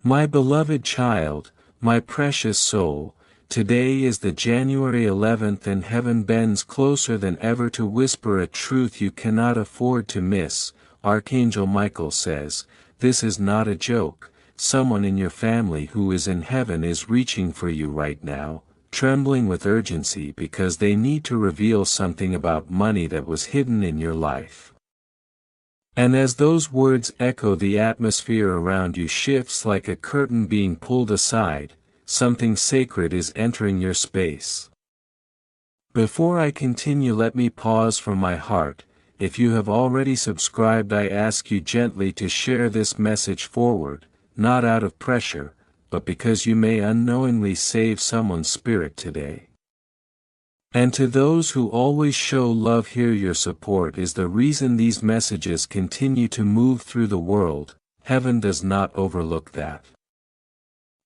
My beloved child, my precious soul, today is the January 11th and heaven bends closer than ever to whisper a truth you cannot afford to miss. Archangel Michael says, this is not a joke. Someone in your family who is in heaven is reaching for you right now, trembling with urgency because they need to reveal something about money that was hidden in your life. And as those words echo, the atmosphere around you shifts like a curtain being pulled aside. Something sacred is entering your space. Before I continue, let me pause from my heart. If you have already subscribed, I ask you gently to share this message forward, not out of pressure, but because you may unknowingly save someone's spirit today. And to those who always show love, here your support is the reason these messages continue to move through the world. Heaven does not overlook that.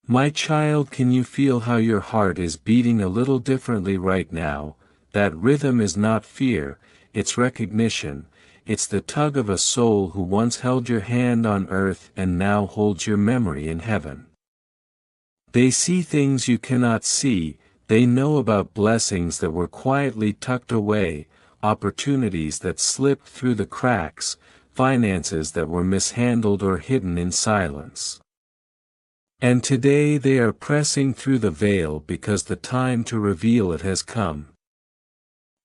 My child, can you feel how your heart is beating a little differently right now? That rhythm is not fear, it's recognition. It's the tug of a soul who once held your hand on earth and now holds your memory in heaven. They see things you cannot see, they know about blessings that were quietly tucked away, opportunities that slipped through the cracks, finances that were mishandled or hidden in silence. And today they are pressing through the veil because the time to reveal it has come.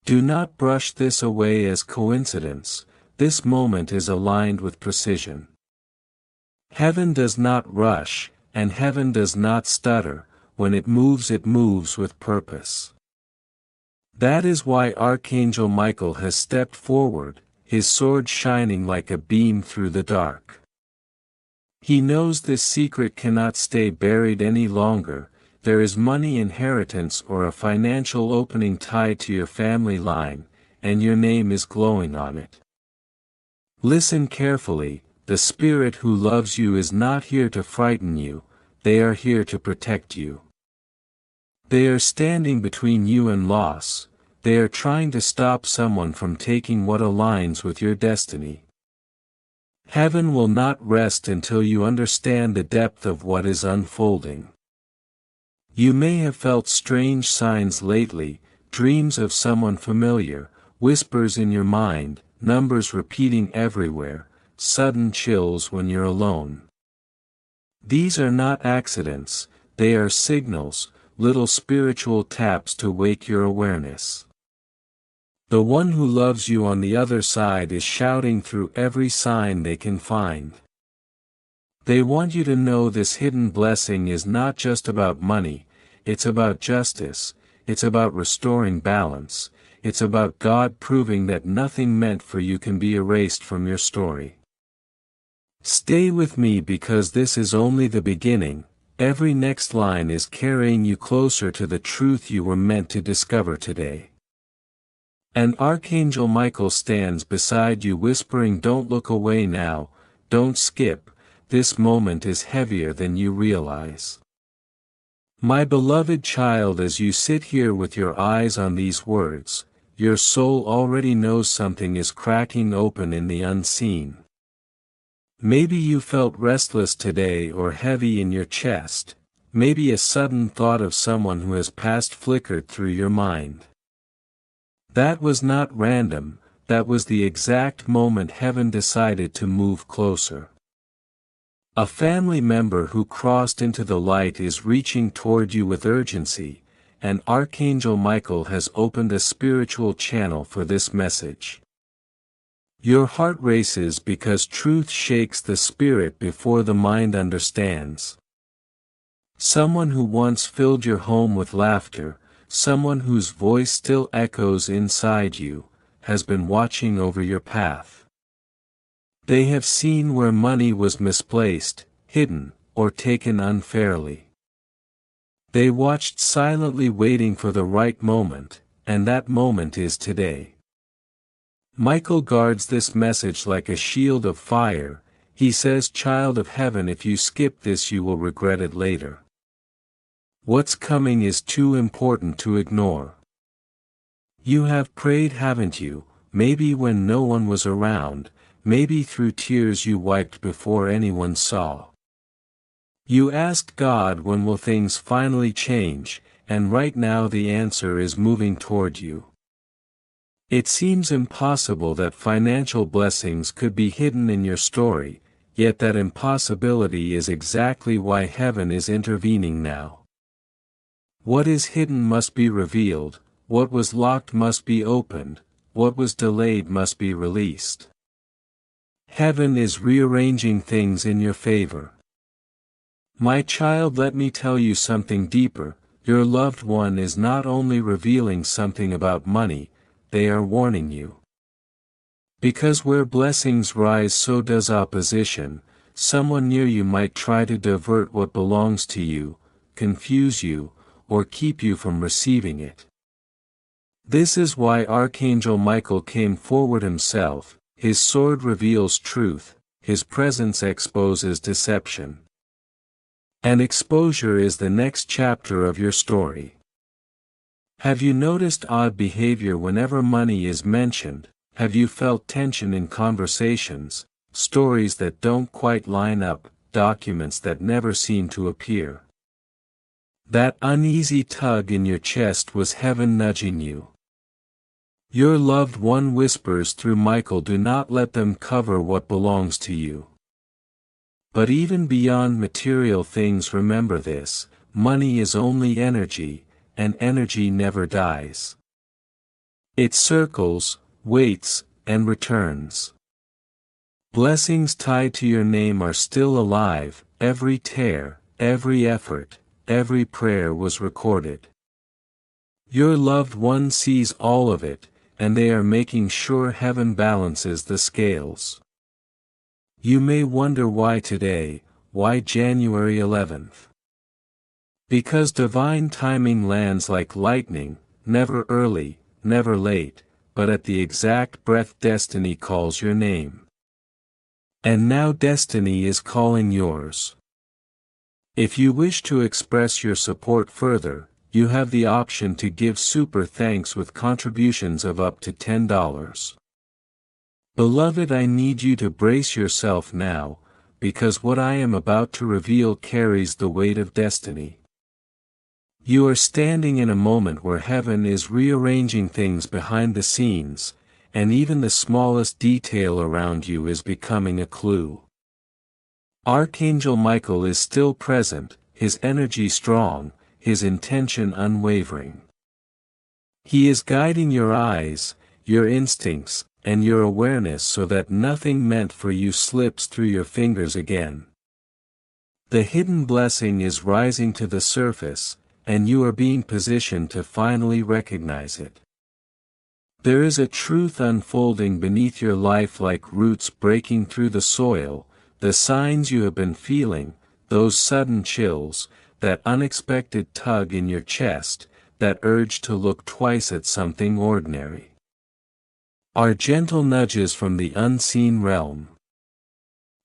Do not brush this away as coincidence. This moment is aligned with precision. Heaven does not rush, and heaven does not stutter. When it moves with purpose. That is why Archangel Michael has stepped forward, his sword shining like a beam through the dark. He knows this secret cannot stay buried any longer. There is money, inheritance, or a financial opening tied to your family line, and your name is glowing on it. Listen carefully, the Spirit who loves you is not here to frighten you, they are here to protect you. They are standing between you and loss, they are trying to stop someone from taking what aligns with your destiny. Heaven will not rest until you understand the depth of what is unfolding. You may have felt strange signs lately, dreams of someone familiar, whispers in your mind, numbers repeating everywhere, sudden chills when you're alone. These are not accidents, they are signals, little spiritual taps to wake your awareness. The one who loves you on the other side is shouting through every sign they can find. They want you to know this hidden blessing is not just about money, it's about justice, it's about restoring balance, it's about God proving that nothing meant for you can be erased from your story. Stay with me because this is only the beginning. Every next line is carrying you closer to the truth you were meant to discover today. And Archangel Michael stands beside you whispering, don't look away now, don't skip, this moment is heavier than you realize. My beloved child, as you sit here with your eyes on these words, your soul already knows something is cracking open in the unseen. Maybe you felt restless today or heavy in your chest, maybe a sudden thought of someone who has passed flickered through your mind. That was not random, that was the exact moment heaven decided to move closer. A family member who crossed into the light is reaching toward you with urgency, and Archangel Michael has opened a spiritual channel for this message. Your heart races because truth shakes the spirit before the mind understands. Someone who once filled your home with laughter, someone whose voice still echoes inside you, has been watching over your path. They have seen where money was misplaced, hidden, or taken unfairly. They watched silently, waiting for the right moment, and that moment is today. Michael guards this message like a shield of fire. He says, child of heaven, if you skip this you will regret it later. What's coming is too important to ignore. You have prayed, haven't you, maybe when no one was around, maybe through tears you wiped before anyone saw. You asked God when will things finally change, and right now the answer is moving toward you. It seems impossible that financial blessings could be hidden in your story, yet that impossibility is exactly why heaven is intervening now. What is hidden must be revealed, what was locked must be opened, what was delayed must be released. Heaven is rearranging things in your favor. My child, let me tell you something deeper. Your loved one is not only revealing something about money, they are warning you. Because where blessings rise so does opposition. Someone near you might try to divert what belongs to you, confuse you, or keep you from receiving it. This is why Archangel Michael came forward himself. His sword reveals truth, his presence exposes deception. And exposure is the next chapter of your story. Have you noticed odd behavior whenever money is mentioned? Have you felt tension in conversations, stories that don't quite line up, documents that never seem to appear? That uneasy tug in your chest was heaven nudging you. Your loved one whispers through Michael, do not let them cover what belongs to you. But even beyond material things, remember this: money is only energy, and energy never dies. It circles, waits, and returns. Blessings tied to your name are still alive. Every tear, every effort, every prayer was recorded. Your loved one sees all of it, and they are making sure heaven balances the scales. You may wonder why today, why January 11th? Because divine timing lands like lightning, never early, never late, but at the exact breath destiny calls your name. And now destiny is calling yours. If you wish to express your support further, you have the option to give super thanks with contributions of up to $10. Beloved, I need you to brace yourself now, because what I am about to reveal carries the weight of destiny. You are standing in a moment where heaven is rearranging things behind the scenes, and even the smallest detail around you is becoming a clue. Archangel Michael is still present, his energy strong, his intention unwavering. He is guiding your eyes, your instincts, and your awareness so that nothing meant for you slips through your fingers again. The hidden blessing is rising to the surface, and you are being positioned to finally recognize it. There is a truth unfolding beneath your life like roots breaking through the soil, the signs you have been feeling, those sudden chills, that unexpected tug in your chest, that urge to look twice at something ordinary, are gentle nudges from the unseen realm.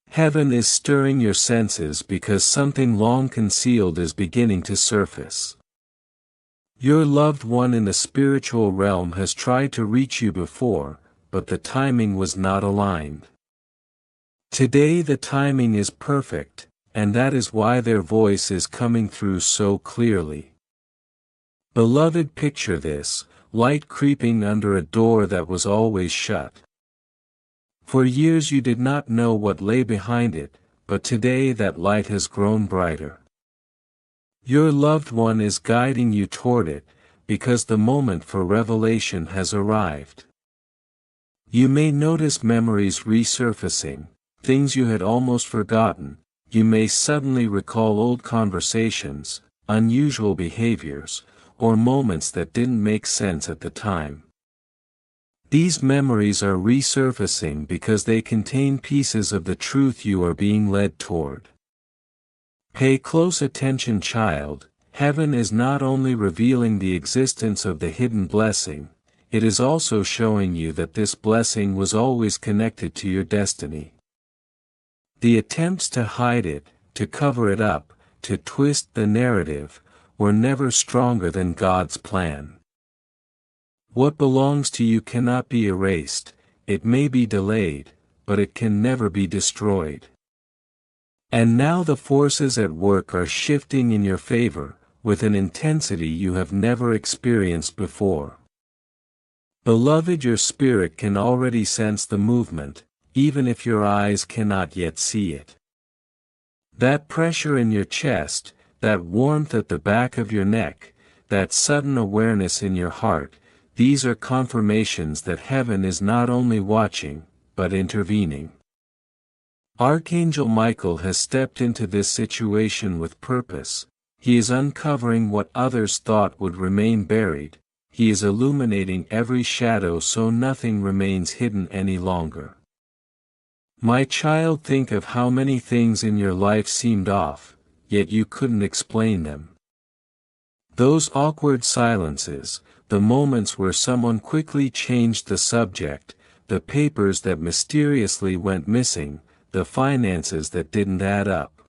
Heaven is stirring your senses because something long concealed is beginning to surface. Your loved one in the spiritual realm has tried to reach you before, but the timing was not aligned. Today the timing is perfect, and that is why their voice is coming through so clearly. Beloved, picture this: light creeping under a door that was always shut. For years you did not know what lay behind it, but today that light has grown brighter. Your loved one is guiding you toward it, because the moment for revelation has arrived. You may notice memories resurfacing, things you had almost forgotten. You may suddenly recall old conversations, unusual behaviors, or moments that didn't make sense at the time. These memories are resurfacing because they contain pieces of the truth you are being led toward. Pay close attention, child. Heaven is not only revealing the existence of the hidden blessing, it is also showing you that this blessing was always connected to your destiny. The attempts to hide it, to cover it up, to twist the narrative, were never stronger than God's plan. What belongs to you cannot be erased. It may be delayed, but it can never be destroyed. And now the forces at work are shifting in your favor, with an intensity you have never experienced before. Beloved, your spirit can already sense the movement, even if your eyes cannot yet see it. That pressure in your chest, that warmth at the back of your neck, that sudden awareness in your heart, these are confirmations that heaven is not only watching, but intervening. Archangel Michael has stepped into this situation with purpose. He is uncovering what others thought would remain buried. He is illuminating every shadow so nothing remains hidden any longer. My child, think of how many things in your life seemed off, yet you couldn't explain them. Those awkward silences, the moments where someone quickly changed the subject, the papers that mysteriously went missing, the finances that didn't add up.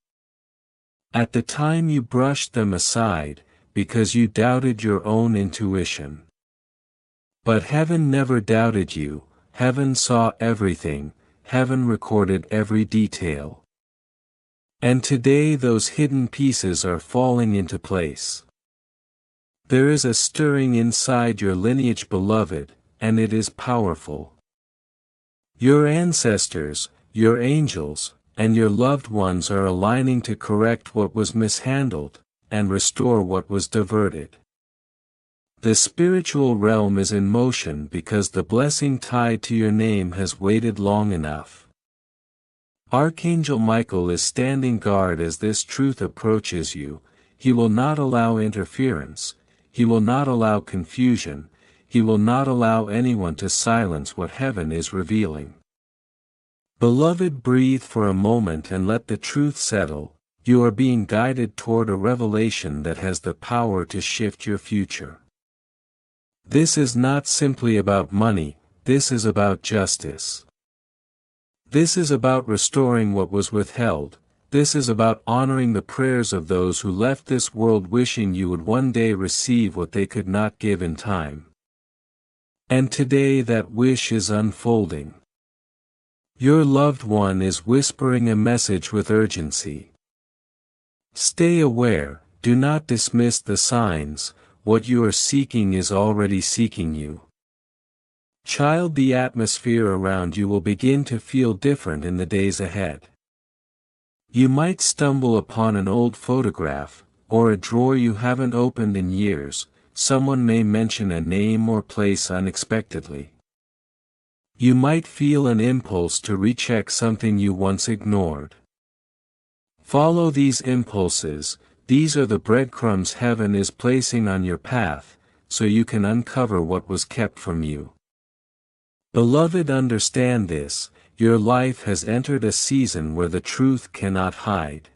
At the time you brushed them aside, because you doubted your own intuition. But heaven never doubted you, heaven saw everything, heaven recorded every detail. And today those hidden pieces are falling into place. There is a stirring inside your lineage, beloved, and it is powerful. Your ancestors, your angels, and your loved ones are aligning to correct what was mishandled, and restore what was diverted. The spiritual realm is in motion because the blessing tied to your name has waited long enough. Archangel Michael is standing guard as this truth approaches you. He will not allow interference, he will not allow confusion, he will not allow anyone to silence what heaven is revealing. Beloved, breathe for a moment and let the truth settle. You are being guided toward a revelation that has the power to shift your future. This is not simply about money, this is about justice. This is about restoring what was withheld, this is about honoring the prayers of those who left this world wishing you would one day receive what they could not give in time. And today that wish is unfolding. Your loved one is whispering a message with urgency. Stay aware, do not dismiss the signs. What you are seeking is already seeking you. Child, the atmosphere around you will begin to feel different in the days ahead. You might stumble upon an old photograph, or a drawer you haven't opened in years. Someone may mention a name or place unexpectedly. You might feel an impulse to recheck something you once ignored. Follow these impulses. These are the breadcrumbs heaven is placing on your path, so you can uncover what was kept from you. Beloved, understand this, your life has entered a season where the truth cannot hide.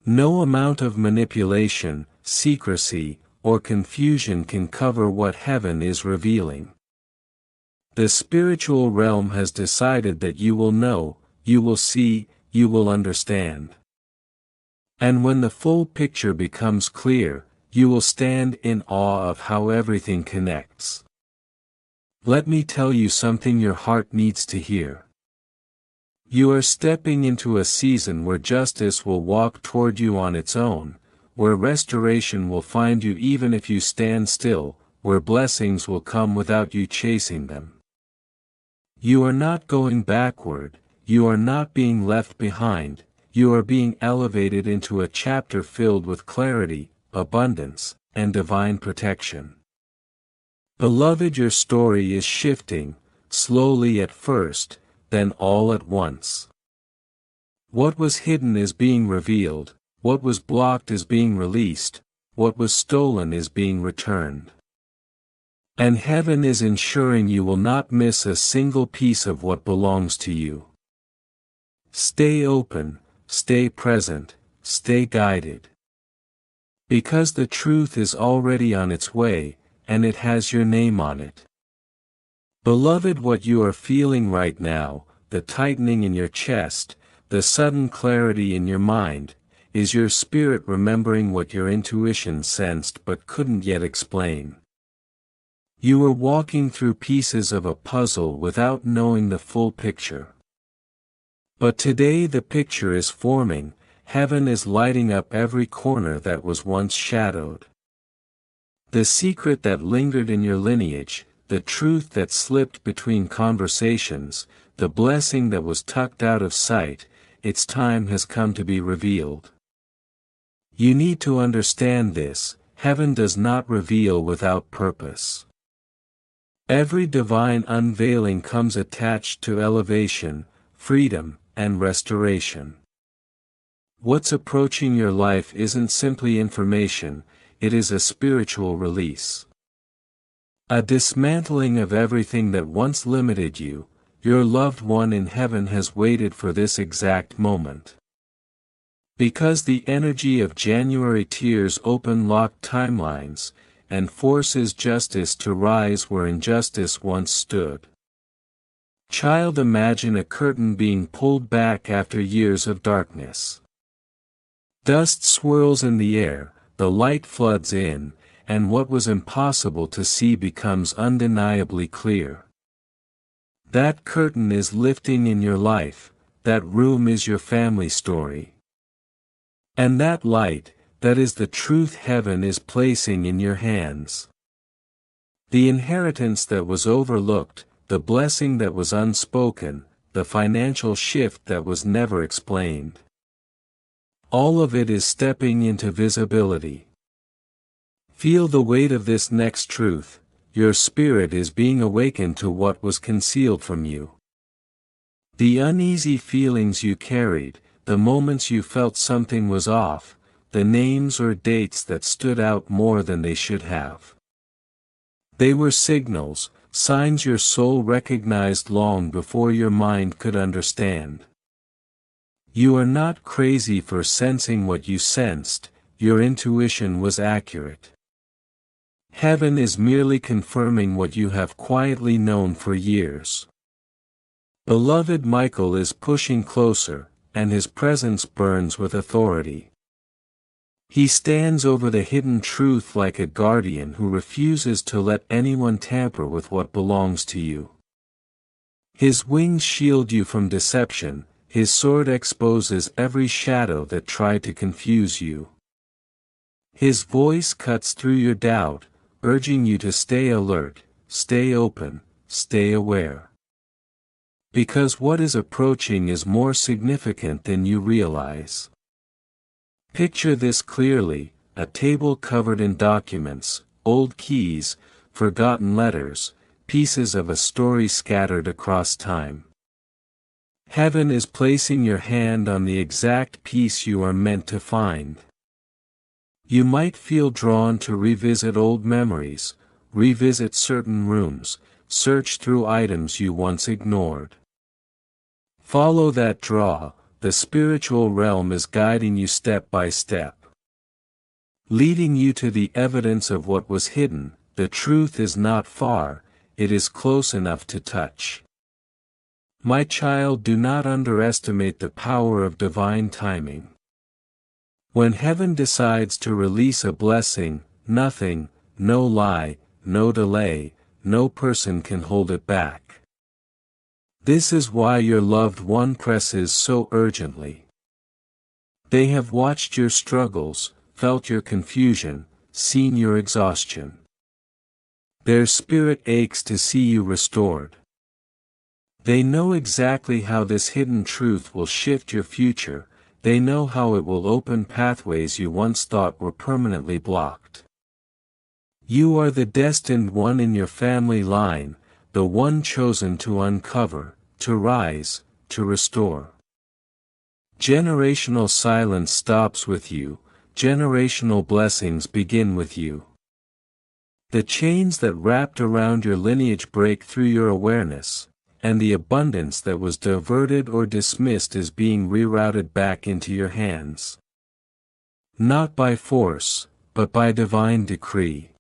No amount of manipulation, secrecy, or confusion can cover what heaven is revealing. The spiritual realm has decided that you will know, you will see, you will understand. And when the full picture becomes clear, you will stand in awe of how everything connects. Let me tell you something your heart needs to hear. You are stepping into a season where justice will walk toward you on its own, where restoration will find you even if you stand still, where blessings will come without you chasing them. You are not going backward, you are not being left behind. You are being elevated into a chapter filled with clarity, abundance, and divine protection. Beloved, your story is shifting, slowly at first, then all at once. What was hidden is being revealed, what was blocked is being released, what was stolen is being returned. And heaven is ensuring you will not miss a single piece of what belongs to you. Stay open. Stay present, stay guided. Because the truth is already on its way, and it has your name on it. Beloved, what you are feeling right now, the tightening in your chest, the sudden clarity in your mind, is your spirit remembering what your intuition sensed but couldn't yet explain. You were walking through pieces of a puzzle without knowing the full picture. But today the picture is forming, heaven is lighting up every corner that was once shadowed. The secret that lingered in your lineage, the truth that slipped between conversations, the blessing that was tucked out of sight, its time has come to be revealed. You need to understand this: heaven does not reveal without purpose. Every divine unveiling comes attached to elevation, freedom, and restoration. What's approaching your life isn't simply information, it is a spiritual release. A dismantling of everything that once limited you. Your loved one in heaven has waited for this exact moment. Because the energy of January tears open locked timelines, and forces justice to rise where injustice once stood. Child, imagine a curtain being pulled back after years of darkness. Dust swirls in the air, the light floods in, and what was impossible to see becomes undeniably clear. That curtain is lifting in your life, that room is your family story. And that light, that is the truth heaven is placing in your hands. The inheritance that was overlooked, the blessing that was unspoken, the financial shift that was never explained. All of it is stepping into visibility. Feel the weight of this next truth: your spirit is being awakened to what was concealed from you. The uneasy feelings you carried, the moments you felt something was off, the names or dates that stood out more than they should have. They were signals, signs your soul recognized long before your mind could understand. You are not crazy for sensing what you sensed, your intuition was accurate. Heaven is merely confirming what you have quietly known for years. Beloved Michael is pushing closer, and his presence burns with authority. He stands over the hidden truth like a guardian who refuses to let anyone tamper with what belongs to you. His wings shield you from deception, his sword exposes every shadow that tried to confuse you. His voice cuts through your doubt, urging you to stay alert, stay open, stay aware. Because what is approaching is more significant than you realize. Picture this clearly: a table covered in documents, old keys, forgotten letters, pieces of a story scattered across time. Heaven is placing your hand on the exact piece you are meant to find. You might feel drawn to revisit old memories, revisit certain rooms, search through items you once ignored. Follow that draw, the spiritual realm is guiding you step by step. Leading you to the evidence of what was hidden. The truth is not far, it is close enough to touch. My child, do not underestimate the power of divine timing. When heaven decides to release a blessing, nothing, no lie, no delay, no person can hold it back. This is why your loved one presses so urgently. They have watched your struggles, felt your confusion, seen your exhaustion. Their spirit aches to see you restored. They know exactly how this hidden truth will shift your future, they know how it will open pathways you once thought were permanently blocked. You are the destined one in your family line, the one chosen to uncover, to rise, to restore. Generational silence stops with you, generational blessings begin with you. The chains that wrapped around your lineage break through your awareness, and the abundance that was diverted or dismissed is being rerouted back into your hands. Not by force, but by divine decree.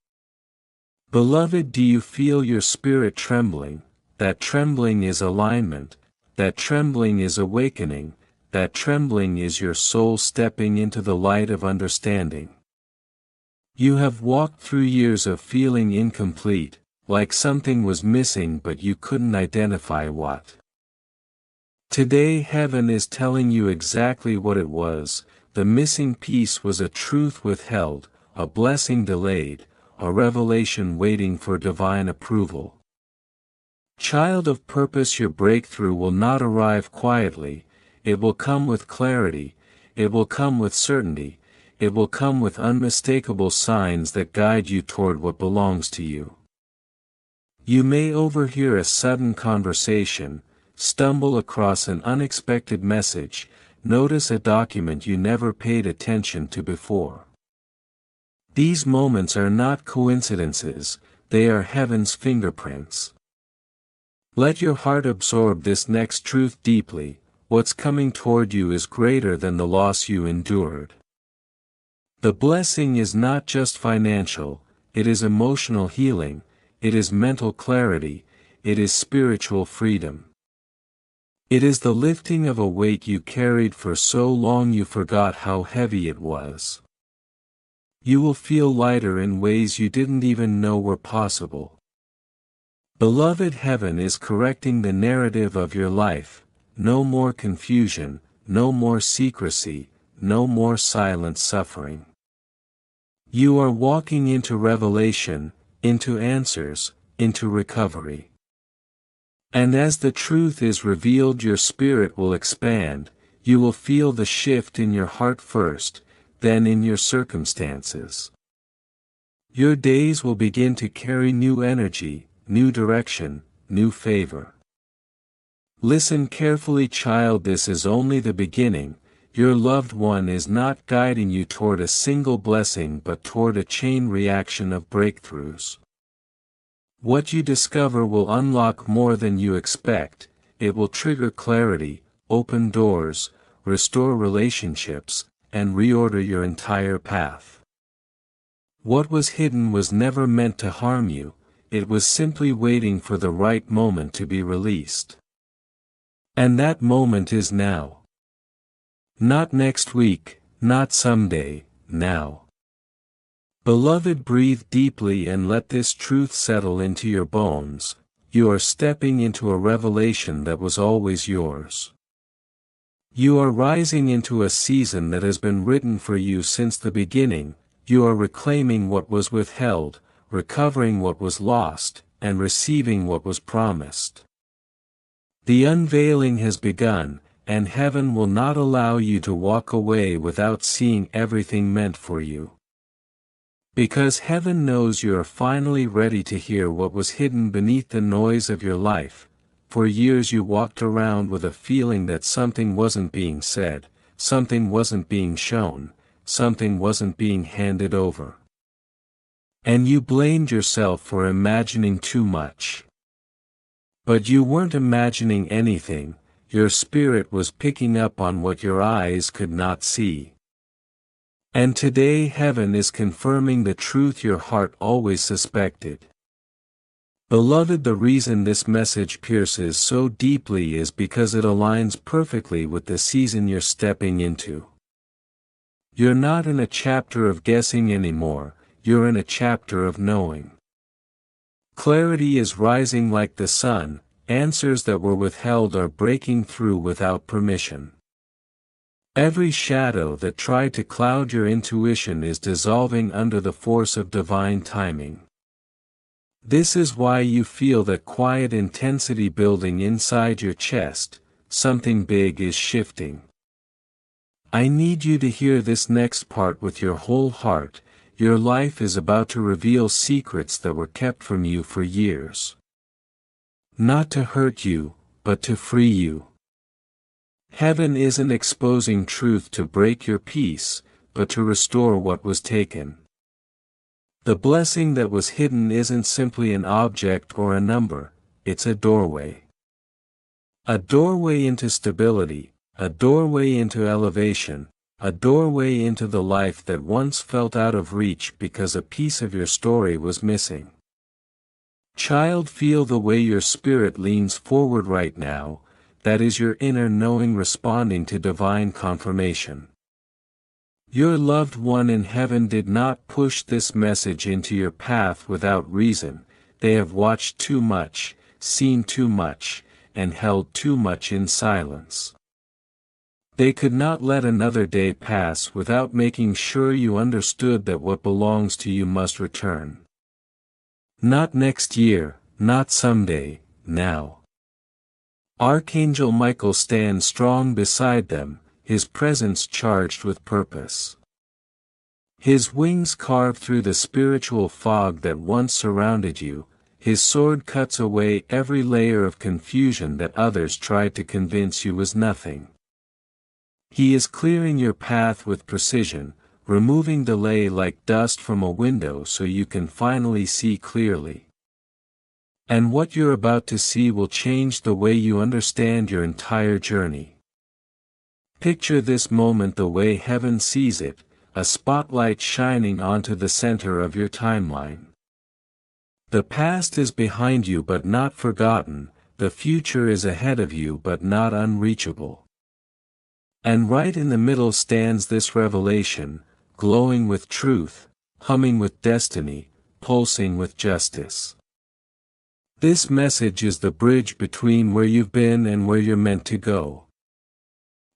Beloved, do you feel your spirit trembling? That trembling is alignment, that trembling is awakening, that trembling is your soul stepping into the light of understanding. You have walked through years of feeling incomplete, like something was missing but you couldn't identify what. Today heaven is telling you exactly what it was. The missing piece was a truth withheld, a blessing delayed, a revelation waiting for divine approval. Child of purpose, your breakthrough will not arrive quietly, it will come with clarity, it will come with certainty, it will come with unmistakable signs that guide you toward what belongs to you. You may overhear a sudden conversation, stumble across an unexpected message, notice a document you never paid attention to before. These moments are not coincidences, they are heaven's fingerprints. Let your heart absorb this next truth deeply. What's coming toward you is greater than the loss you endured. The blessing is not just financial, it is emotional healing, it is mental clarity, it is spiritual freedom. It is the lifting of a weight you carried for so long you forgot how heavy it was. You will feel lighter in ways you didn't even know were possible. Beloved, heaven is correcting the narrative of your life. No more confusion, no more secrecy, no more silent suffering. You are walking into revelation, into answers, into recovery. And as the truth is revealed, your spirit will expand, you will feel the shift in your heart first, then in your circumstances. Your days will begin to carry new energy, new direction, new favor. Listen carefully, child, this is only the beginning. Your loved one is not guiding you toward a single blessing but toward a chain reaction of breakthroughs. What you discover will unlock more than you expect, it will trigger clarity, open doors, restore relationships, and reorder your entire path. What was hidden was never meant to harm you, it was simply waiting for the right moment to be released. And that moment is now. Not next week, not someday, now. Beloved, breathe deeply and let this truth settle into your bones. You are stepping into a revelation that was always yours. You are rising into a season that has been written for you since the beginning. You are reclaiming what was withheld, recovering what was lost, and receiving what was promised. The unveiling has begun, and heaven will not allow you to walk away without seeing everything meant for you. Because heaven knows you are finally ready to hear what was hidden beneath the noise of your life. For years you walked around with a feeling that something wasn't being said, something wasn't being shown, something wasn't being handed over. And you blamed yourself for imagining too much. But you weren't imagining anything, your spirit was picking up on what your eyes could not see. And today heaven is confirming the truth your heart always suspected. Beloved, the reason this message pierces so deeply is because it aligns perfectly with the season you're stepping into. You're not in a chapter of guessing anymore, you're in a chapter of knowing. Clarity is rising like the sun, answers that were withheld are breaking through without permission. Every shadow that tried to cloud your intuition is dissolving under the force of divine timing. This is why you feel that quiet intensity building inside your chest. Something big is shifting. I need you to hear this next part with your whole heart. Your life is about to reveal secrets that were kept from you for years. Not to hurt you, but to free you. Heaven isn't exposing truth to break your peace, but to restore what was taken. The blessing that was hidden isn't simply an object or a number, it's a doorway. A doorway into stability, a doorway into elevation, a doorway into the life that once felt out of reach because a piece of your story was missing. Child, feel the way your spirit leans forward right now, that is your inner knowing responding to divine confirmation. Your loved one in heaven did not push this message into your path without reason, they have watched too much, seen too much, and held too much in silence. They could not let another day pass without making sure you understood that what belongs to you must return. Not next year, not someday, now. Archangel Michael stands strong beside them, his presence charged with purpose. His wings carve through the spiritual fog that once surrounded you, his sword cuts away every layer of confusion that others tried to convince you was nothing. He is clearing your path with precision, removing delay like dust from a window so you can finally see clearly. And what you're about to see will change the way you understand your entire journey. Picture this moment the way heaven sees it, a spotlight shining onto the center of your timeline. The past is behind you but not forgotten, the future is ahead of you but not unreachable. And right in the middle stands this revelation, glowing with truth, humming with destiny, pulsing with justice. This message is the bridge between where you've been and where you're meant to go.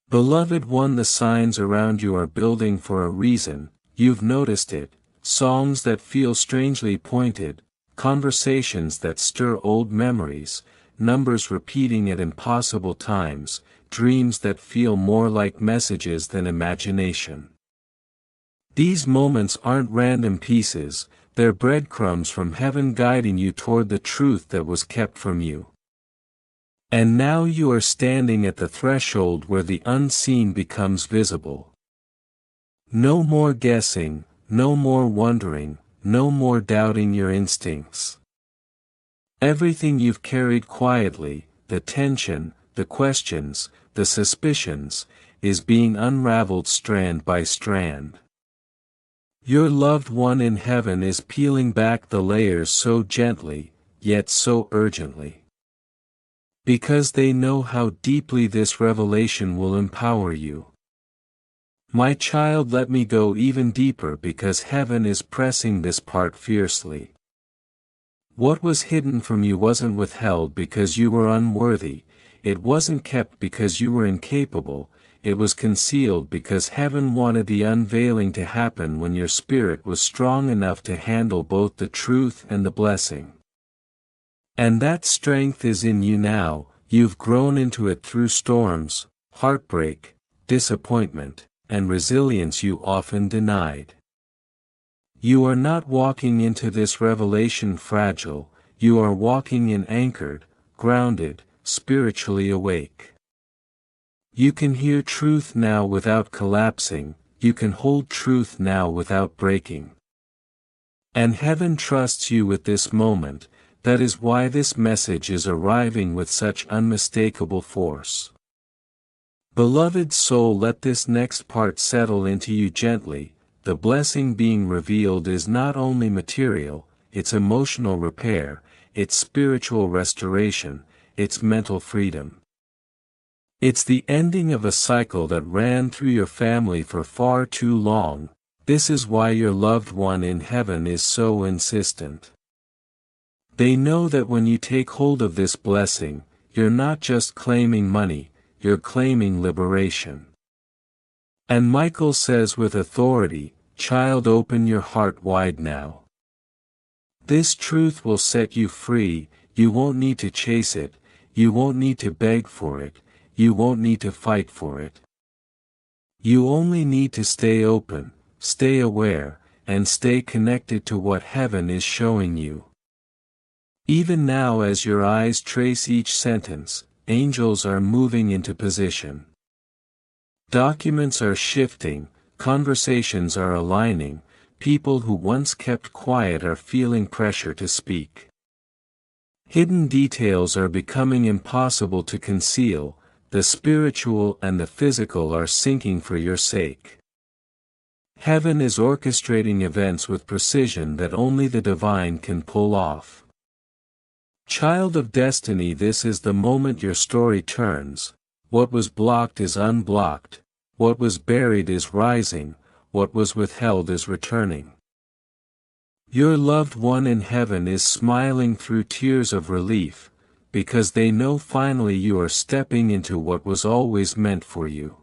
Beloved one, the signs around you are building for a reason, you've noticed it, songs that feel strangely pointed, conversations that stir old memories, numbers repeating at impossible times, dreams that feel more like messages than imagination. These moments aren't random pieces, they're breadcrumbs from heaven guiding you toward the truth that was kept from you. And now you are standing at the threshold where the unseen becomes visible. No more guessing, no more wondering, no more doubting your instincts. Everything you've carried quietly, the tension, the questions, the suspicions, is being unraveled strand by strand. Your loved one in heaven is peeling back the layers so gently, yet so urgently. Because they know how deeply this revelation will empower you. My child, let me go even deeper because heaven is pressing this part fiercely. What was hidden from you wasn't withheld because you were unworthy, it wasn't kept because you were incapable, it was concealed because heaven wanted the unveiling to happen when your spirit was strong enough to handle both the truth and the blessing. And that strength is in you now, you've grown into it through storms, heartbreak, disappointment, and resilience you often denied. You are not walking into this revelation fragile, you are walking in anchored, grounded, spiritually awake. You can hear truth now without collapsing, you can hold truth now without breaking. And heaven trusts you with this moment, that is why this message is arriving with such unmistakable force. Beloved soul, let this next part settle into you gently. The blessing being revealed is not only material, it's emotional repair, it's spiritual restoration, it's mental freedom. It's the ending of a cycle that ran through your family for far too long. This is why your loved one in heaven is so insistent. They know that when you take hold of this blessing, you're not just claiming money, you're claiming liberation. And Michael says with authority, child, open your heart wide now. This truth will set you free, you won't need to chase it, you won't need to beg for it, you won't need to fight for it. You only need to stay open, stay aware, and stay connected to what heaven is showing you. Even now, as your eyes trace each sentence, angels are moving into position. Documents are shifting, conversations are aligning, people who once kept quiet are feeling pressure to speak. Hidden details are becoming impossible to conceal, the spiritual and the physical are syncing for your sake. Heaven is orchestrating events with precision that only the divine can pull off. Child of destiny, this is the moment your story turns. What was blocked is unblocked, what was buried is rising, what was withheld is returning. Your loved one in heaven is smiling through tears of relief, because they know finally you are stepping into what was always meant for you.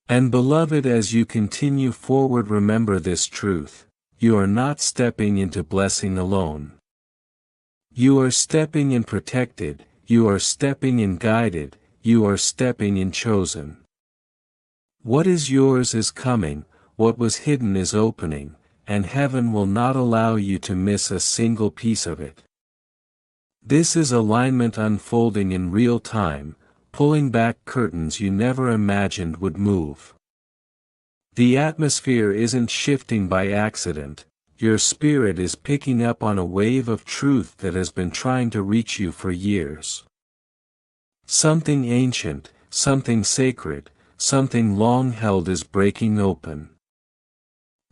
And beloved, as you continue forward, remember this truth: you are not stepping into blessing alone. You are stepping in protected, you are stepping in guided, you are stepping in chosen. What is yours is coming, what was hidden is opening, and heaven will not allow you to miss a single piece of it. This is alignment unfolding in real time, pulling back curtains you never imagined would move. The atmosphere isn't shifting by accident, your spirit is picking up on a wave of truth that has been trying to reach you for years. Something ancient, something sacred, something long held is breaking open.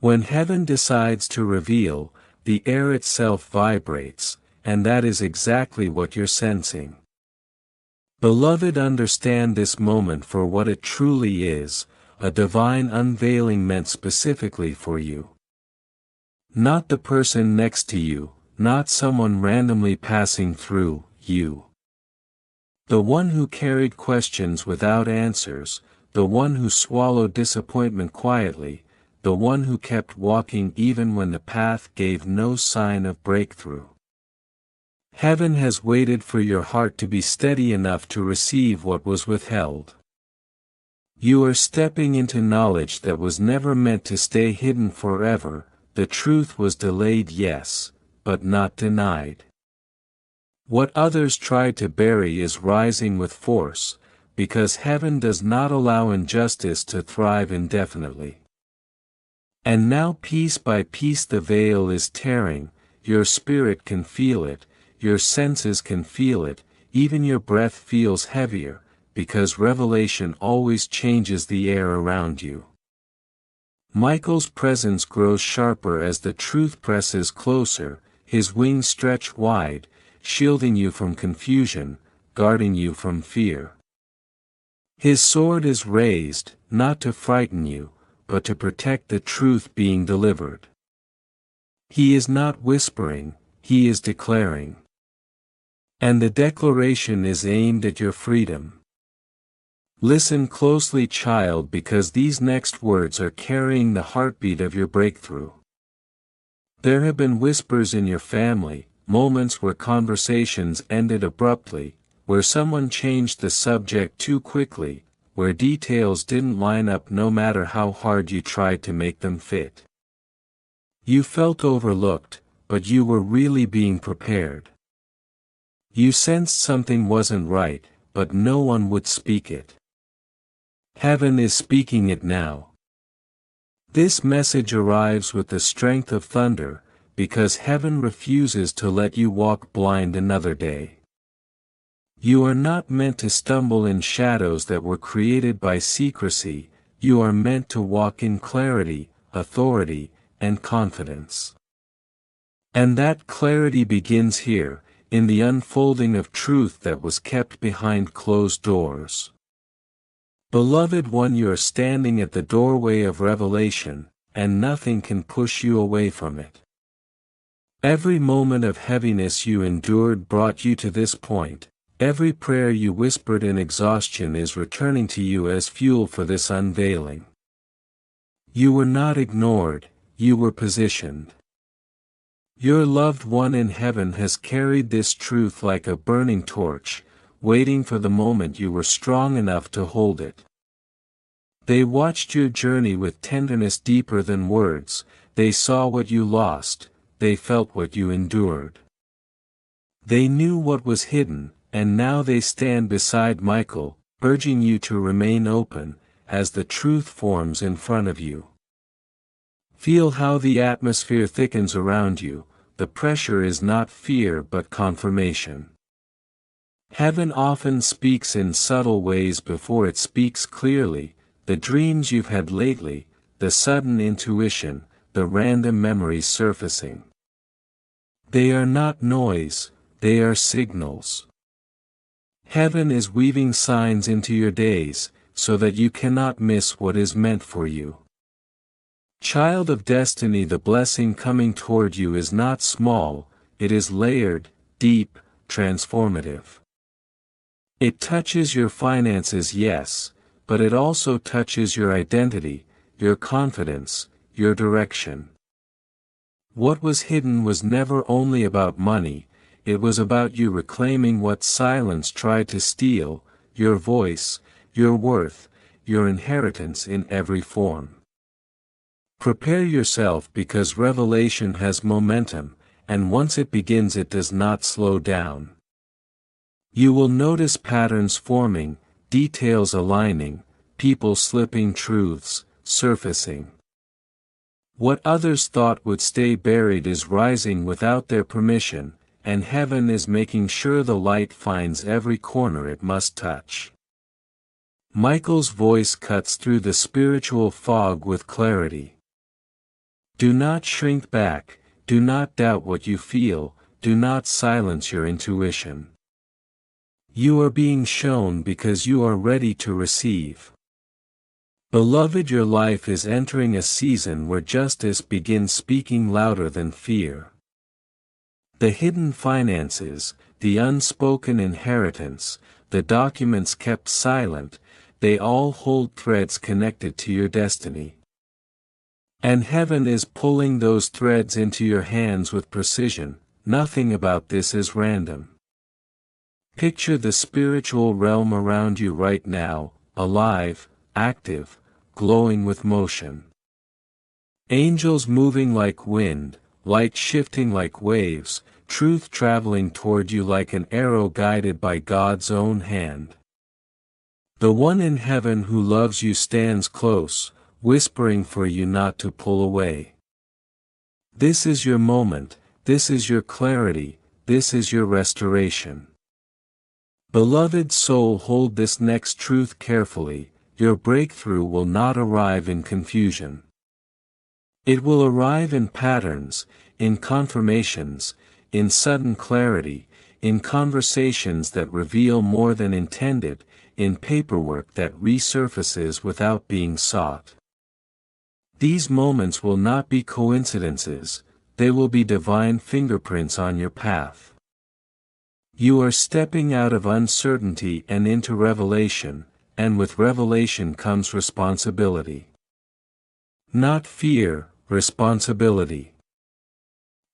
When heaven decides to reveal, the air itself vibrates, and that is exactly what you're sensing. Beloved, understand this moment for what it truly is: a divine unveiling meant specifically for you. Not the person next to you, not someone randomly passing through you. The one who carried questions without answers, the one who swallowed disappointment quietly, the one who kept walking even when the path gave no sign of breakthrough. Heaven has waited for your heart to be steady enough to receive what was withheld. You are stepping into knowledge that was never meant to stay hidden forever. The truth was delayed, yes, but not denied. What others tried to bury is rising with force, because heaven does not allow injustice to thrive indefinitely. And now, piece by piece, the veil is tearing. Your spirit can feel it, your senses can feel it, even your breath feels heavier, because revelation always changes the air around you. Michael's presence grows sharper as the truth presses closer, his wings stretch wide, shielding you from confusion, guarding you from fear. His sword is raised, not to frighten you, but to protect the truth being delivered. He is not whispering, he is declaring. And the declaration is aimed at your freedom. Listen closely, child, because these next words are carrying the heartbeat of your breakthrough. There have been whispers in your family, moments where conversations ended abruptly, where someone changed the subject too quickly, where details didn't line up no matter how hard you tried to make them fit. You felt overlooked, but you were really being prepared. You sensed something wasn't right, but no one would speak it. Heaven is speaking it now. This message arrives with the strength of thunder, because heaven refuses to let you walk blind another day. You are not meant to stumble in shadows that were created by secrecy, you are meant to walk in clarity, authority, and confidence. And that clarity begins here, in the unfolding of truth that was kept behind closed doors. Beloved one, you are standing at the doorway of revelation, and nothing can push you away from it. Every moment of heaviness you endured brought you to this point, every prayer you whispered in exhaustion is returning to you as fuel for this unveiling. You were not ignored, you were positioned. Your loved one in heaven has carried this truth like a burning torch, waiting for the moment you were strong enough to hold it. They watched your journey with tenderness deeper than words, they saw what you lost, they felt what you endured. They knew what was hidden, and now they stand beside Michael, urging you to remain open, as the truth forms in front of you. Feel how the atmosphere thickens around you, the pressure is not fear but confirmation. Heaven often speaks in subtle ways before it speaks clearly, the dreams you've had lately, the sudden intuition, the random memories surfacing. They are not noise, they are signals. Heaven is weaving signs into your days, so that you cannot miss what is meant for you. Child of destiny, the blessing coming toward you is not small, it is layered, deep, transformative. It touches your finances, yes, but it also touches your identity, your confidence, your direction. What was hidden was never only about money, it was about you reclaiming what silence tried to steal, your voice, your worth, your inheritance in every form. Prepare yourself because revelation has momentum, and once it begins it does not slow down. You will notice patterns forming, details aligning, people slipping, truths surfacing. What others thought would stay buried is rising without their permission, and heaven is making sure the light finds every corner it must touch. Michael's voice cuts through the spiritual fog with clarity. Do not shrink back, do not doubt what you feel, do not silence your intuition. You are being shown because you are ready to receive. Beloved, your life is entering a season where justice begins speaking louder than fear. The hidden finances, the unspoken inheritance, the documents kept silent, they all hold threads connected to your destiny. And heaven is pulling those threads into your hands with precision. Nothing about this is random. Picture the spiritual realm around you right now, alive, active, glowing with motion. Angels moving like wind, light shifting like waves, truth traveling toward you like an arrow guided by God's own hand. The one in heaven who loves you stands close, whispering for you not to pull away. This is your moment, this is your clarity, this is your restoration. Beloved soul, hold this next truth carefully, your breakthrough will not arrive in confusion. It will arrive in patterns, in confirmations, in sudden clarity, in conversations that reveal more than intended, in paperwork that resurfaces without being sought. These moments will not be coincidences, they will be divine fingerprints on your path. You are stepping out of uncertainty and into revelation, and with revelation comes responsibility. Not fear, responsibility.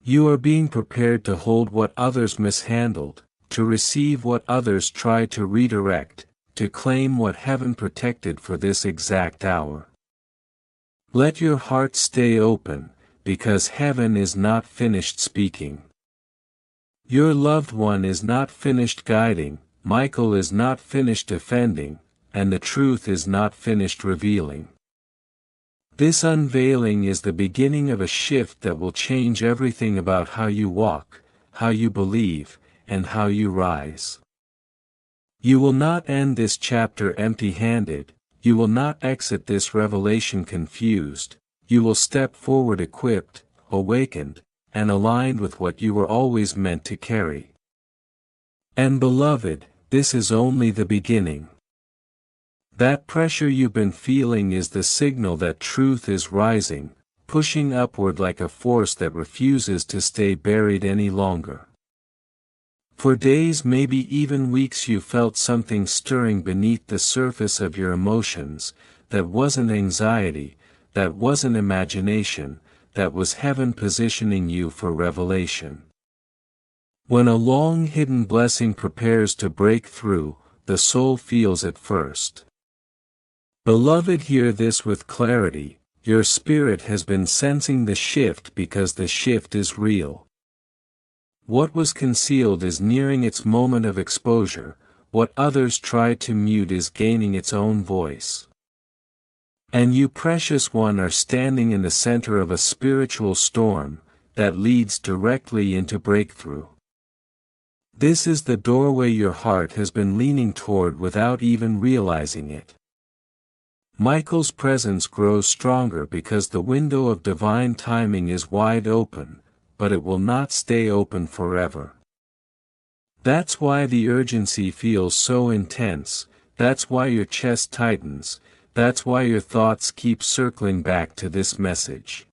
You are being prepared to hold what others mishandled, to receive what others tried to redirect, to claim what heaven protected for this exact hour. Let your heart stay open, because heaven is not finished speaking. Your loved one is not finished guiding, Michael is not finished defending, and the truth is not finished revealing. This unveiling is the beginning of a shift that will change everything about how you walk, how you believe, and how you rise. You will not end this chapter empty-handed, you will not exit this revelation confused, you will step forward equipped, awakened, and aligned with what you were always meant to carry. And beloved, this is only the beginning. That pressure you've been feeling is the signal that truth is rising, pushing upward like a force that refuses to stay buried any longer. For days, maybe even weeks, you felt something stirring beneath the surface of your emotions. That wasn't anxiety, that wasn't imagination, that was heaven positioning you for revelation. When a long-hidden blessing prepares to break through, the soul feels it first. Beloved, hear this with clarity, your spirit has been sensing the shift because the shift is real. What was concealed is nearing its moment of exposure, what others tried to mute is gaining its own voice. And you, precious one, are standing in the center of a spiritual storm that leads directly into breakthrough. This is the doorway your heart has been leaning toward without even realizing it. Michael's presence grows stronger because the window of divine timing is wide open, but it will not stay open forever. That's why the urgency feels so intense, that's why your chest tightens, that's why your thoughts keep circling back to this message.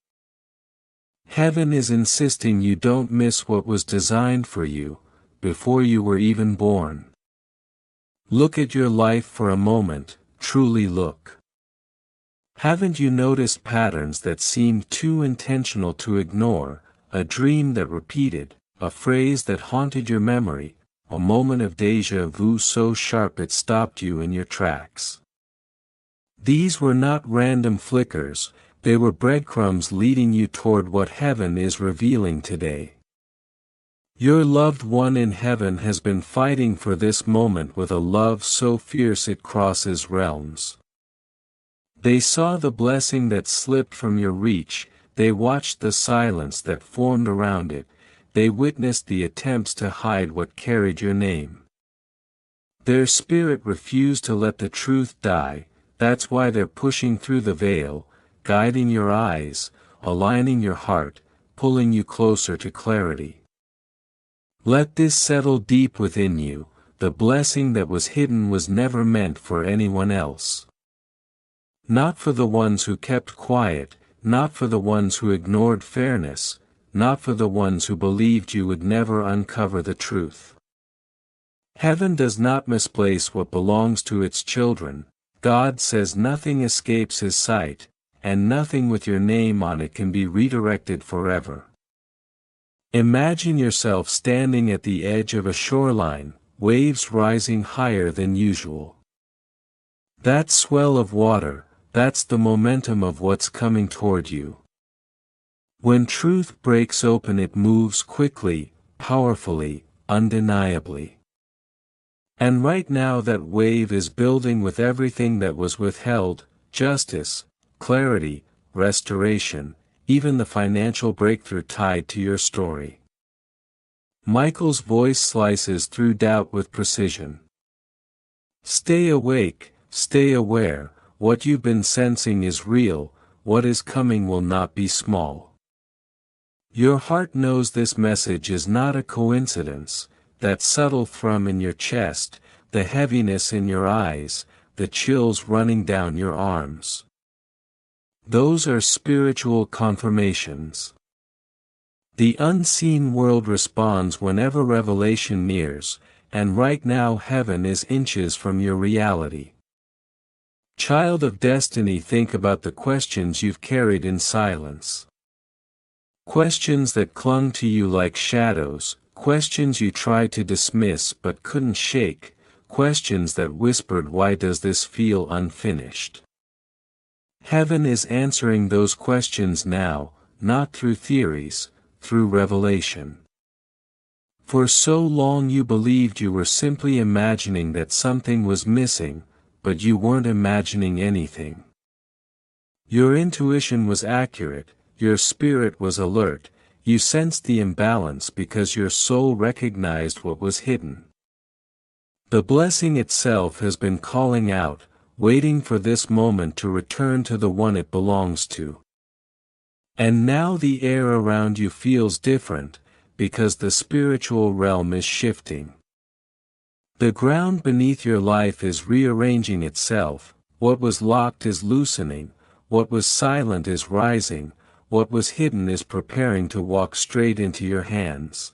Heaven is insisting you don't miss what was designed for you, before you were even born. Look at your life for a moment, truly look. Haven't you noticed patterns that seemed too intentional to ignore, a dream that repeated, a phrase that haunted your memory, a moment of déjà vu so sharp it stopped you in your tracks? These were not random flickers, they were breadcrumbs leading you toward what heaven is revealing today. Your loved one in heaven has been fighting for this moment with a love so fierce it crosses realms. They saw the blessing that slipped from your reach, they watched the silence that formed around it, they witnessed the attempts to hide what carried your name. Their spirit refused to let the truth die, that's why they're pushing through the veil, guiding your eyes, aligning your heart, pulling you closer to clarity. Let this settle deep within you, the blessing that was hidden was never meant for anyone else. Not for the ones who kept quiet, not for the ones who ignored fairness, not for the ones who believed you would never uncover the truth. Heaven does not misplace what belongs to its children. God says nothing escapes His sight, and nothing with your name on it can be redirected forever. Imagine yourself standing at the edge of a shoreline, waves rising higher than usual. That swell of water, that's the momentum of what's coming toward you. When truth breaks open, it moves quickly, powerfully, undeniably. And right now that wave is building with everything that was withheld: justice, clarity, restoration, even the financial breakthrough tied to your story. Michael's voice slices through doubt with precision. Stay awake, stay aware, what you've been sensing is real, what is coming will not be small. Your heart knows this message is not a coincidence. That subtle thrum in your chest, the heaviness in your eyes, the chills running down your arms. Those are spiritual confirmations. The unseen world responds whenever revelation nears, and right now heaven is inches from your reality. Child of destiny, think about the questions you've carried in silence. Questions that clung to you like shadows, questions you tried to dismiss but couldn't shake, questions that whispered, why does this feel unfinished? Heaven is answering those questions now, not through theories, through revelation. For so long you believed you were simply imagining that something was missing, but you weren't imagining anything. Your intuition was accurate, your spirit was alert. You sensed the imbalance because your soul recognized what was hidden. The blessing itself has been calling out, waiting for this moment to return to the one it belongs to. And now the air around you feels different, because the spiritual realm is shifting. The ground beneath your life is rearranging itself, what was locked is loosening, what was silent is rising, what was hidden is preparing to walk straight into your hands.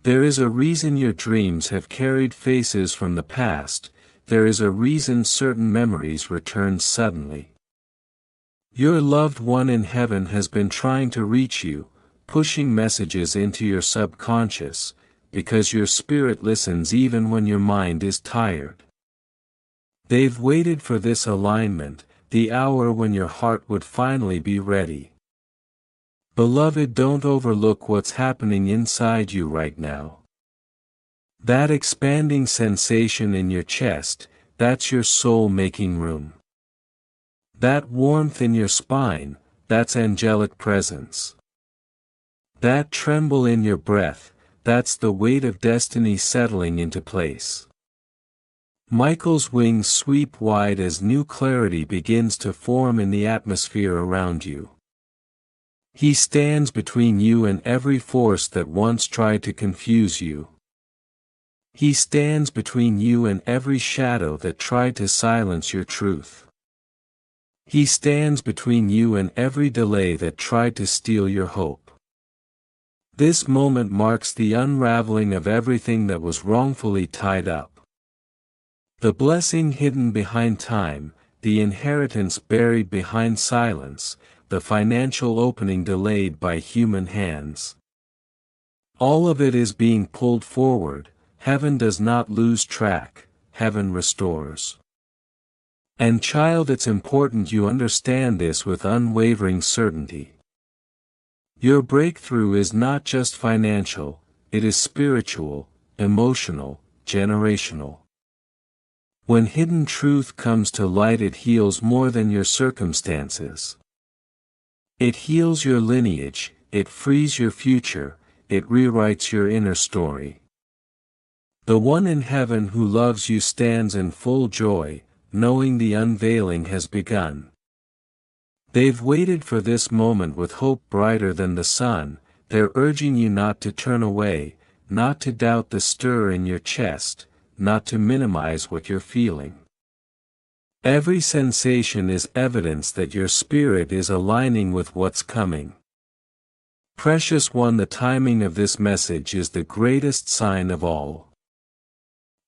There is a reason your dreams have carried faces from the past, there is a reason certain memories return suddenly. Your loved one in heaven has been trying to reach you, pushing messages into your subconscious, because your spirit listens even when your mind is tired. They've waited for this alignment, the hour when your heart would finally be ready. Beloved, don't overlook what's happening inside you right now. That expanding sensation in your chest, that's your soul making room. That warmth in your spine, that's angelic presence. That tremble in your breath, that's the weight of destiny settling into place. Michael's wings sweep wide as new clarity begins to form in the atmosphere around you. He stands between you and every force that once tried to confuse you. He stands between you and every shadow that tried to silence your truth. He stands between you and every delay that tried to steal your hope. This moment marks the unraveling of everything that was wrongfully tied up. The blessing hidden behind time, the inheritance buried behind silence, the financial opening delayed by human hands. All of it is being pulled forward. Heaven does not lose track, heaven restores. And child, it's important you understand this with unwavering certainty. Your breakthrough is not just financial, it is spiritual, emotional, generational. When hidden truth comes to light, it heals more than your circumstances. It heals your lineage, it frees your future, it rewrites your inner story. The one in heaven who loves you stands in full joy, knowing the unveiling has begun. They've waited for this moment with hope brighter than the sun. They're urging you not to turn away, not to doubt the stir in your chest, not to minimize what you're feeling. Every sensation is evidence that your spirit is aligning with what's coming. Precious one, the timing of this message is the greatest sign of all.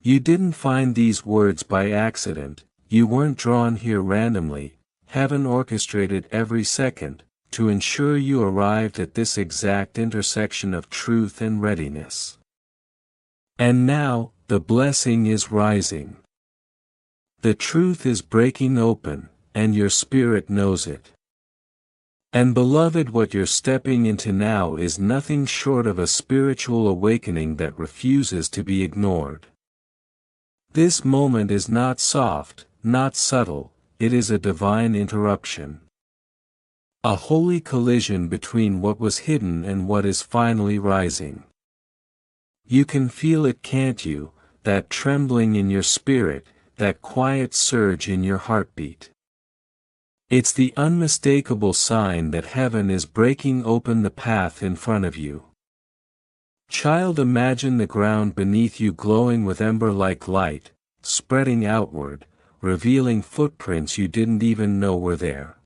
You didn't find these words by accident, you weren't drawn here randomly. Heaven orchestrated every second, to ensure you arrived at this exact intersection of truth and readiness. And now, the blessing is rising. The truth is breaking open, and your spirit knows it. And beloved, what you're stepping into now is nothing short of a spiritual awakening that refuses to be ignored. This moment is not soft, not subtle, it is a divine interruption. A holy collision between what was hidden and what is finally rising. You can feel it, can't you, that trembling in your spirit, that quiet surge in your heartbeat. It's the unmistakable sign that heaven is breaking open the path in front of you. Child, imagine the ground beneath you glowing with ember-like light, spreading outward, revealing footprints you didn't even know were there.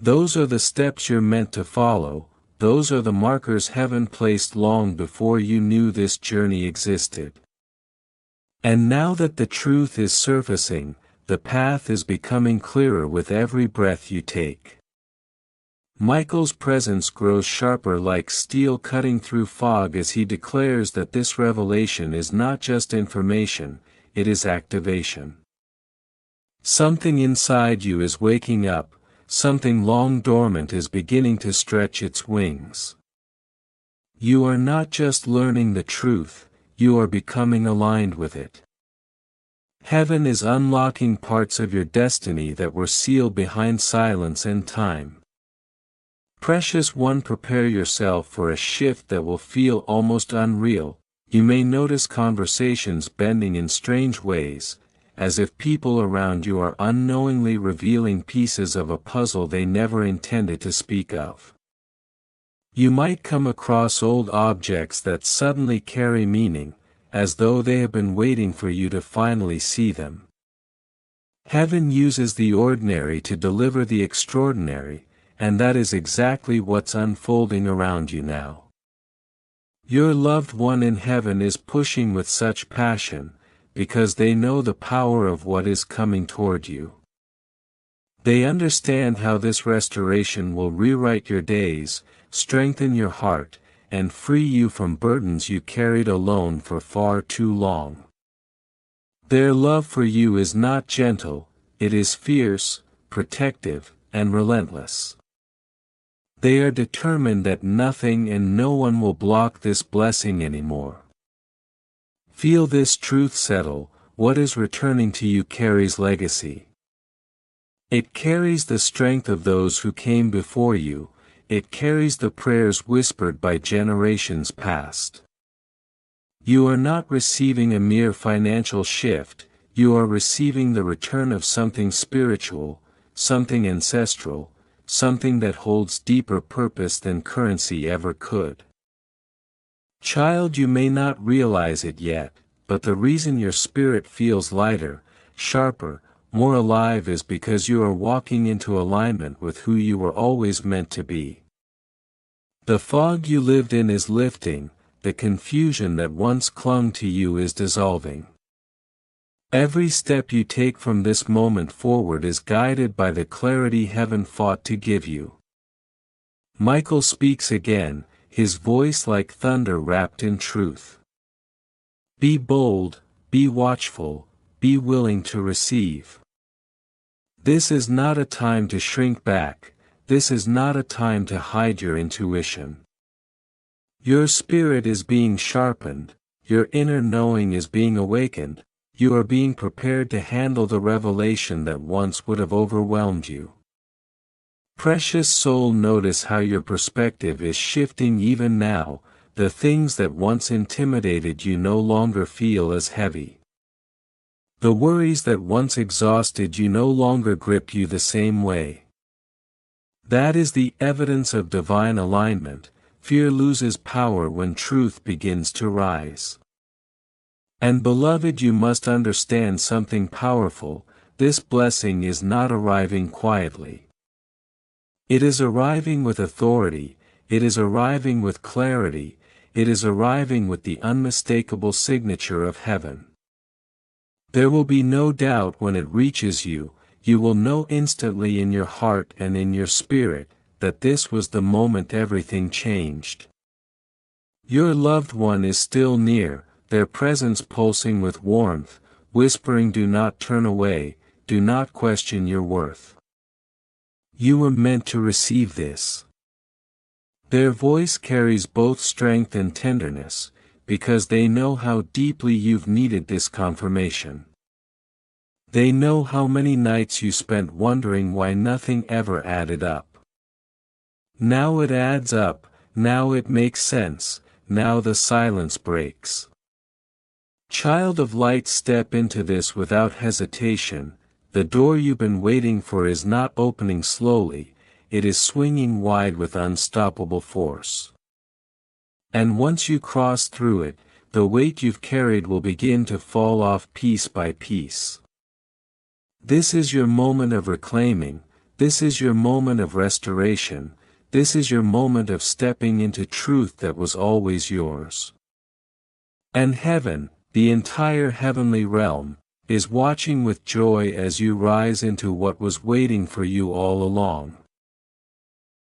Those are the steps you're meant to follow, those are the markers heaven placed long before you knew this journey existed. And now that the truth is surfacing, the path is becoming clearer with every breath you take. Michael's presence grows sharper like steel cutting through fog as he declares that this revelation is not just information, it is activation. Something inside you is waking up, something long dormant is beginning to stretch its wings. You are not just learning the truth, you are becoming aligned with it. Heaven is unlocking parts of your destiny that were sealed behind silence and time. Precious one, prepare yourself for a shift that will feel almost unreal. You may notice conversations bending in strange ways, as if people around you are unknowingly revealing pieces of a puzzle they never intended to speak of. You might come across old objects that suddenly carry meaning, as though they have been waiting for you to finally see them. Heaven uses the ordinary to deliver the extraordinary, and that is exactly what's unfolding around you now. Your loved one in heaven is pushing with such passion, because they know the power of what is coming toward you. They understand how this restoration will rewrite your days, strengthen your heart, and free you from burdens you carried alone for far too long. Their love for you is not gentle, it is fierce, protective, and relentless. They are determined that nothing and no one will block this blessing anymore. Feel this truth settle, what is returning to you carries legacy. It carries the strength of those who came before you, it carries the prayers whispered by generations past. You are not receiving a mere financial shift, you are receiving the return of something spiritual, something ancestral, something that holds deeper purpose than currency ever could. Child, you may not realize it yet, but the reason your spirit feels lighter, sharper, more alive is because you are walking into alignment with who you were always meant to be. The fog you lived in is lifting, the confusion that once clung to you is dissolving. Every step you take from this moment forward is guided by the clarity heaven fought to give you. Michael speaks again, his voice like thunder wrapped in truth. Be bold, be watchful, be willing to receive. This is not a time to shrink back, this is not a time to hide your intuition. Your spirit is being sharpened, your inner knowing is being awakened, you are being prepared to handle the revelation that once would have overwhelmed you. Precious soul, notice how your perspective is shifting even now, the things that once intimidated you no longer feel as heavy. The worries that once exhausted you no longer grip you the same way. That is the evidence of divine alignment. Fear loses power when truth begins to rise. And beloved, you must understand something powerful, this blessing is not arriving quietly. It is arriving with authority, it is arriving with clarity, it is arriving with the unmistakable signature of heaven. There will be no doubt when it reaches you, you will know instantly in your heart and in your spirit, that this was the moment everything changed. Your loved one is still near, their presence pulsing with warmth, whispering, do not turn away, do not question your worth. You were meant to receive this. Their voice carries both strength and tenderness, because they know how deeply you've needed this confirmation. They know how many nights you spent wondering why nothing ever added up. Now it adds up, now it makes sense, now the silence breaks. Child of light, step into this without hesitation. The door you've been waiting for is not opening slowly, it is swinging wide with unstoppable force. And once you cross through it, the weight you've carried will begin to fall off piece by piece. This is your moment of reclaiming, this is your moment of restoration, this is your moment of stepping into truth that was always yours. And heaven, the entire heavenly realm, is watching with joy as you rise into what was waiting for you all along.